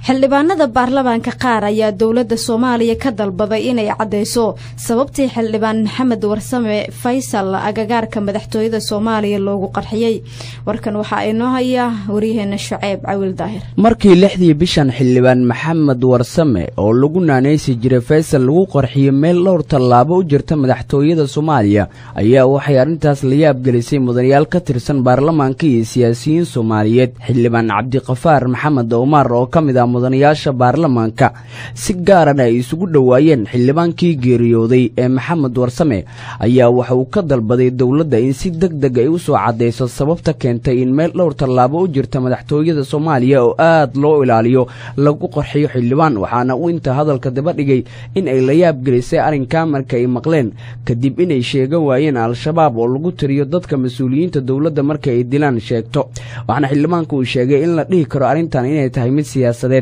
xildhibaanada baarlamaanka qaar ayaa dawladda Soomaaliya ka dalbaday inay cadeyso sababtii xildhibaan Maxamed Warsame Faysal agagaarka madaxtooyada Soomaaliya loogu qarxiyay warkan waxa ay noo haya wariyaheena Shucayb Cawil Daahir markii 6 bishan xildhibaan Maxamed Warsame oo lagu naanaysi jiray Faysal lagu qarxiyay meel dhowr talaabo u jirta madaxtooyada Soomaaliya ayaa waxay arintaas la yaab gelisay mudanayaal ka tirsan baarlamaanka iyo siyaasiyiin Soomaaliyeed xildhibaan Cabdiqafaar Maxamed Umar oo kamid ah mudanayaasha baarlamaanka si gaar ah ay isugu dhawaayeen xildhibaankii geeriyooday ee Maxamed Warsame ayaa waxa uu ka dalbaday dawladda in si degdeg ah u soo cadeyso sababta keentay in meel dhowr talaabo u jirta madaxtooyada Soomaaliya oo aad loo ilaaliyo lagu qarxiyo xildhibaan waxaana uu inta hadalka daba dhigay in ay la yaab gelisay arrinka markay ay maqleen kadib inay sheegan waayeen al-shabaab oo lagu tiriyo dadka mas'uuliyiinta dawladda markay ay dilaan sheegto waxaana xildhibaanku uu sheegay in la dhihi karo arrintan inay tahay mid siyaasadeed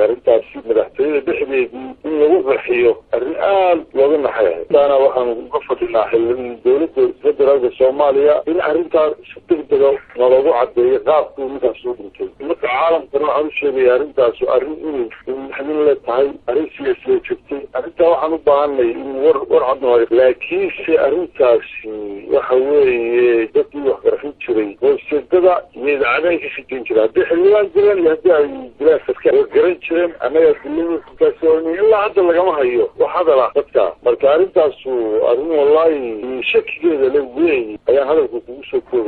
arrintaas madaxtooyada dhexdeedii in lagu qarxiyo arrin aad looga naxay taana waxaan uga fadhinaa xildhibaan dawladda federaalka Soomaaliya in arrintaas si degdeg ah loogu cadeeyo qaabkuu ninkaas u dhintay marka caalamkana waxaan u sheegay arrintaas arrin in la tahay arrin siyaasadeed jirtay arrintaa waxaan u baahanay in war cad nooy laakiinse arrintaasi waxa weeye dadkii wax qarxin jiray hoosteedada iyo idaacadaha ka shaqeyn jiray haddii xildhibaan jireen iyo haddii ay dilaan sarkaal garan jireen annaga kulligood ilaa hadda lagama hayo wax hadala dadka marka arrintaasu arrin wallahi shakigeeda la weyn ayaan hadalku kugu soo koobay